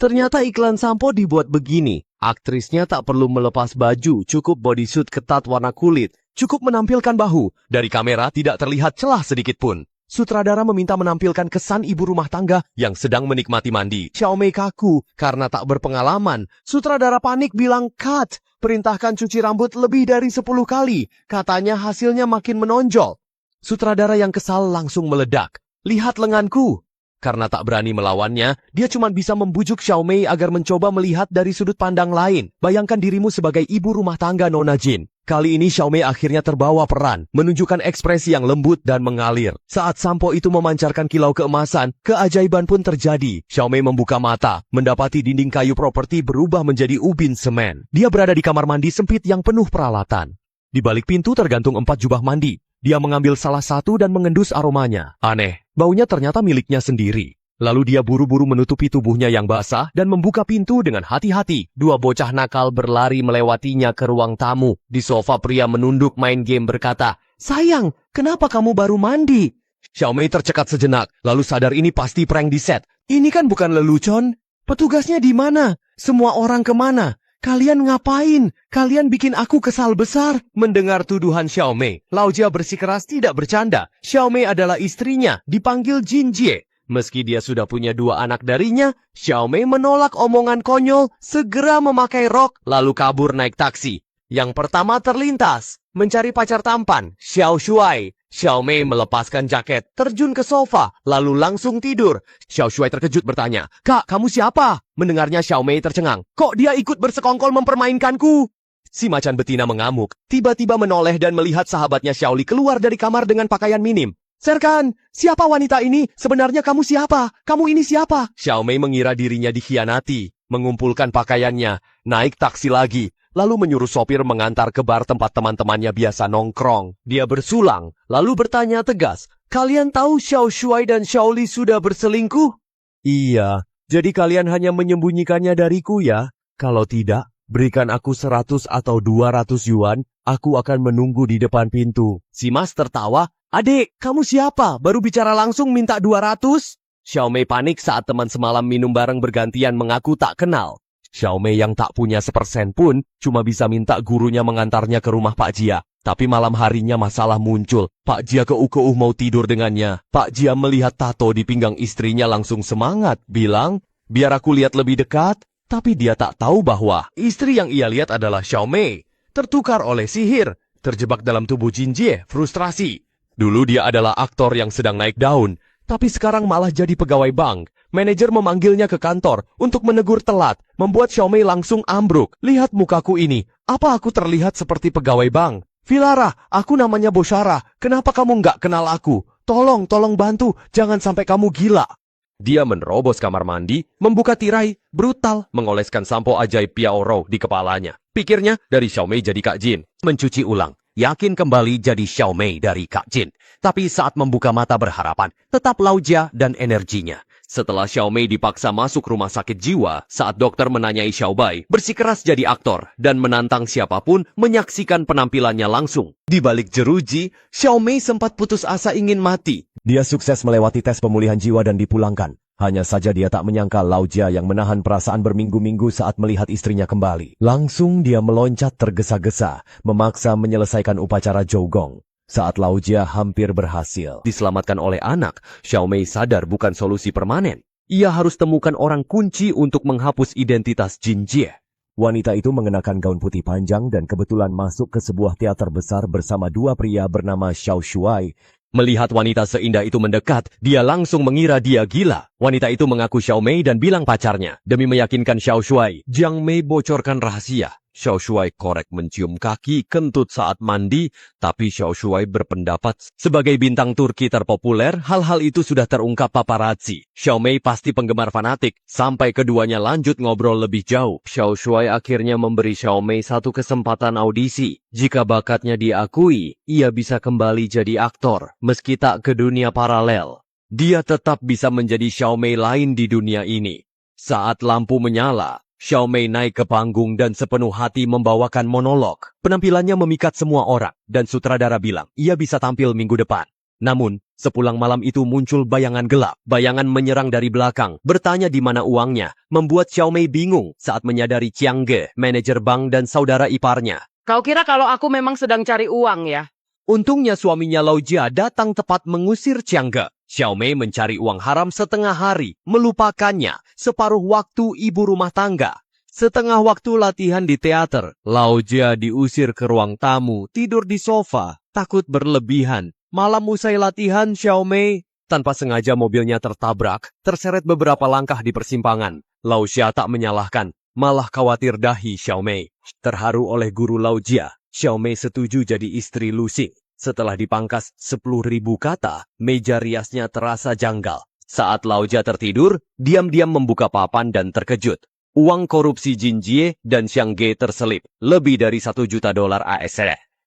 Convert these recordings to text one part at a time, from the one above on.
Ternyata iklan sampo dibuat begini. Aktrisnya tak perlu melepas baju, cukup bodysuit ketat warna kulit, cukup menampilkan bahu. Dari kamera tidak terlihat celah sedikit pun. Sutradara meminta menampilkan kesan ibu rumah tangga yang sedang menikmati mandi. Xiaomei kaku karena tak berpengalaman. Sutradara panik bilang cut. Perintahkan cuci rambut lebih dari 10 kali. Katanya hasilnya makin menonjol. Sutradara yang kesal langsung meledak. Lihat lenganku. Karena tak berani melawannya, dia cuma bisa membujuk Xiaomei agar mencoba melihat dari sudut pandang lain. Bayangkan dirimu sebagai ibu rumah tangga Nona Jin. Kali ini Xiaomei akhirnya terbawa peran, menunjukkan ekspresi yang lembut dan mengalir. Saat sampo itu memancarkan kilau keemasan, keajaiban pun terjadi. Xiaomei membuka mata, mendapati dinding kayu properti berubah menjadi ubin semen. Dia berada di kamar mandi sempit yang penuh peralatan. Di balik pintu tergantung 4 jubah mandi. Dia mengambil salah satu dan mengendus aromanya. Aneh, baunya ternyata miliknya sendiri. Lalu dia buru-buru menutupi tubuhnya yang basah dan membuka pintu dengan hati-hati. 2 bocah nakal berlari melewatinya ke ruang tamu. Di sofa pria menunduk main game berkata, "Sayang, kenapa kamu baru mandi?" Xiaomei tercekat sejenak, lalu sadar ini pasti prank di set. Ini kan bukan lelucon. Petugasnya di mana? Semua orang kemana? Kalian ngapain? Kalian bikin aku kesal besar. Mendengar tuduhan Xiaomei, Laojia bersikeras tidak bercanda. Xiaomei adalah istrinya, dipanggil Jin Jie. Meski dia sudah punya 2 anak darinya, Xiaomei menolak omongan konyol, segera memakai rok, lalu kabur naik taksi. Yang pertama terlintas, mencari pacar tampan, Xiao Shuai. Xiaomei melepaskan jaket, terjun ke sofa, lalu langsung tidur. Xiao Shuai terkejut bertanya, "Kak, kamu siapa?" Mendengarnya Xiaomei tercengang, "Kok dia ikut bersekongkol mempermainkanku?" Si macan betina mengamuk, tiba-tiba menoleh dan melihat sahabatnya Xiaoli keluar dari kamar dengan pakaian minim. "Serkan, siapa wanita ini? Sebenarnya kamu siapa? Kamu ini siapa?" Xiaomei mengira dirinya dikhianati, mengumpulkan pakaiannya, naik taksi lagi. Lalu menyuruh sopir mengantar ke bar tempat teman-temannya biasa nongkrong. Dia bersulang, lalu bertanya tegas, "Kalian tahu Xiao Shuai dan Xiaoli sudah berselingkuh?" "Iya, jadi kalian hanya menyembunyikannya dariku ya? Kalau tidak, berikan aku 100 atau 200 yuan, aku akan menunggu di depan pintu." Si Mas tertawa, "Adik, kamu siapa? Baru bicara langsung minta 200?" Xiaomei panik saat teman semalam minum bareng bergantian mengaku tak kenal. Xiaomei yang tak punya sepersen pun cuma bisa minta gurunya mengantarnya ke rumah Pak Jia. Tapi malam harinya masalah muncul. Pak Jia keukuh mau tidur dengannya. Pak Jia melihat tato di pinggang istrinya langsung semangat. Bilang, "Biar aku lihat lebih dekat." Tapi dia tak tahu bahwa istri yang ia lihat adalah Xiaomei. Tertukar oleh sihir. Terjebak dalam tubuh Jin Jie, frustrasi. Dulu dia adalah aktor yang sedang naik daun. Tapi sekarang malah jadi pegawai bank. Manajer memanggilnya ke kantor untuk menegur telat, membuat Xiaomei langsung ambruk. "Lihat mukaku ini, apa aku terlihat seperti pegawai bank?" "Vilara, aku namanya Boshara, kenapa kamu nggak kenal aku? Tolong bantu, jangan sampai kamu gila." Dia menerobos kamar mandi, membuka tirai, brutal, mengoleskan sampo ajaib Piao Rou di kepalanya. Pikirnya dari Xiaomei jadi Kak Jin, mencuci ulang. Yakin kembali jadi Xiaomei dari Kak Jin. Tapi saat membuka mata berharapan, tetap Laojia dan energinya. Setelah Xiaomei dipaksa masuk rumah sakit jiwa, saat dokter menanyai Xiaobai, bersikeras jadi aktor dan menantang siapapun menyaksikan penampilannya langsung. Di balik jeruji, Xiaomei sempat putus asa ingin mati. Dia sukses melewati tes pemulihan jiwa dan dipulangkan. Hanya saja dia tak menyangka Laojia yang menahan perasaan berminggu-minggu saat melihat istrinya kembali. Langsung dia meloncat tergesa-gesa, memaksa menyelesaikan upacara Jougong. Saat Laojia hampir berhasil diselamatkan oleh anak, Xiaomei sadar bukan solusi permanen. Ia harus temukan orang kunci untuk menghapus identitas Jin Jie. Wanita itu mengenakan gaun putih panjang dan kebetulan masuk ke sebuah teater besar bersama 2 pria bernama Xiao Shuai. Melihat wanita seindah itu mendekat, dia langsung mengira dia gila. Wanita itu mengaku Xiaomei dan bilang pacarnya. Demi meyakinkan Xiao Shuai, Jiang Mei bocorkan rahasia. Xiao Shuai korek mencium kaki kentut saat mandi, tapi Xiao Shuai berpendapat sebagai bintang Turki terpopuler, hal-hal itu sudah terungkap paparazzi. Xiaomei pasti penggemar fanatik, sampai keduanya lanjut ngobrol lebih jauh. Xiao Shuai akhirnya memberi Xiaomei satu kesempatan audisi. Jika bakatnya diakui, ia bisa kembali jadi aktor, meski tak ke dunia paralel. Dia tetap bisa menjadi Xiaomei lain di dunia ini. Saat lampu menyala, Xiaomei naik ke panggung dan sepenuh hati membawakan monolog. Penampilannya memikat semua orang, dan sutradara bilang ia bisa tampil minggu depan. Namun, Sepulang malam itu muncul bayangan gelap. Bayangan menyerang dari belakang, bertanya di mana uangnya, membuat Xiaomei bingung saat menyadari Chiang Ge, manajer bank dan saudara iparnya. Kau kira kalau aku memang sedang cari uang ya? Untungnya suaminya Lao Jia datang tepat mengusir Chiang Ge. Xiaomei mencari uang haram setengah hari, melupakannya separuh waktu ibu rumah tangga. Setengah waktu latihan di teater, Lao Jia diusir ke ruang tamu, tidur di sofa, takut berlebihan. Malam usai latihan, Xiaomei tanpa sengaja mobilnya tertabrak, terseret beberapa langkah di persimpangan. Lao Jia tak menyalahkan, malah khawatir dahi Xiaomei. Terharu oleh guru Lao Jia, Xiaomei setuju jadi istri Lu Xing. Setelah dipangkas 10.000 kata, meja riasnya terasa janggal. Saat Lao Jia tertidur, diam-diam membuka papan dan terkejut. Uang korupsi Jin Jie dan Xiang Ge terselip, lebih dari $1 juta AS.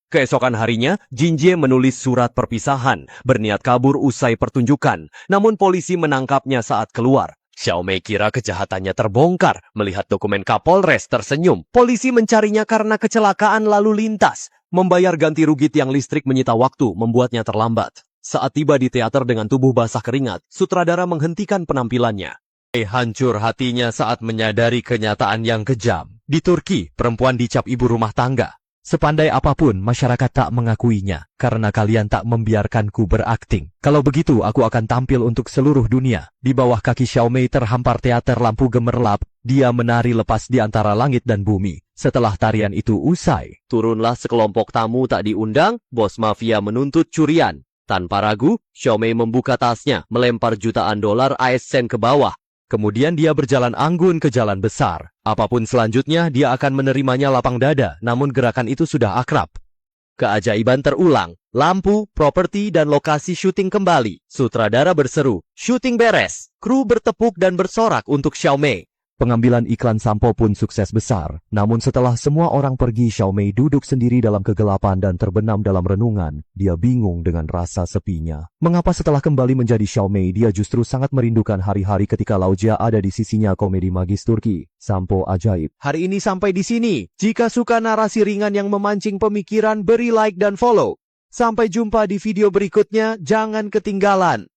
Keesokan harinya, Jin Jie menulis surat perpisahan, berniat kabur usai pertunjukan, namun polisi menangkapnya saat keluar. Xiaomei kira kejahatannya terbongkar, melihat dokumen Kapolres tersenyum. Polisi mencarinya karena kecelakaan lalu lintas. Membayar ganti rugi tiang listrik menyita waktu, membuatnya terlambat. Saat tiba di teater dengan tubuh basah keringat, sutradara menghentikan penampilannya. Hancur hatinya saat menyadari kenyataan yang kejam. Di Turki, perempuan dicap ibu rumah tangga. Sepandai apapun, masyarakat tak mengakuinya, karena kalian tak membiarkanku berakting. Kalau begitu, aku akan tampil untuk seluruh dunia. Di bawah kaki Xiaomei terhampar teater lampu gemerlap, dia menari lepas di antara langit dan bumi. Setelah tarian itu usai, turunlah sekelompok tamu tak diundang, bos mafia menuntut curian. Tanpa ragu, Xiaomei membuka tasnya, melempar jutaan dolar AS ke bawah. Kemudian dia berjalan anggun ke jalan besar. Apapun selanjutnya, dia akan menerimanya lapang dada, namun gerakan itu sudah akrab. Keajaiban terulang, lampu, properti, dan lokasi syuting kembali. Sutradara berseru, syuting beres. Kru bertepuk dan bersorak untuk Xiaomei. Pengambilan iklan sampo pun sukses besar. Namun setelah semua orang pergi, Xiaomei duduk sendiri dalam kegelapan dan terbenam dalam renungan. Dia bingung dengan rasa sepinya. Mengapa setelah kembali menjadi Xiaomei, dia justru sangat merindukan hari-hari ketika Lao Jia ada di sisinya. Komedi magis Turki, Sampo Ajaib. Hari ini sampai di sini. Jika suka narasi ringan yang memancing pemikiran, beri like dan follow. Sampai jumpa di video berikutnya, jangan ketinggalan.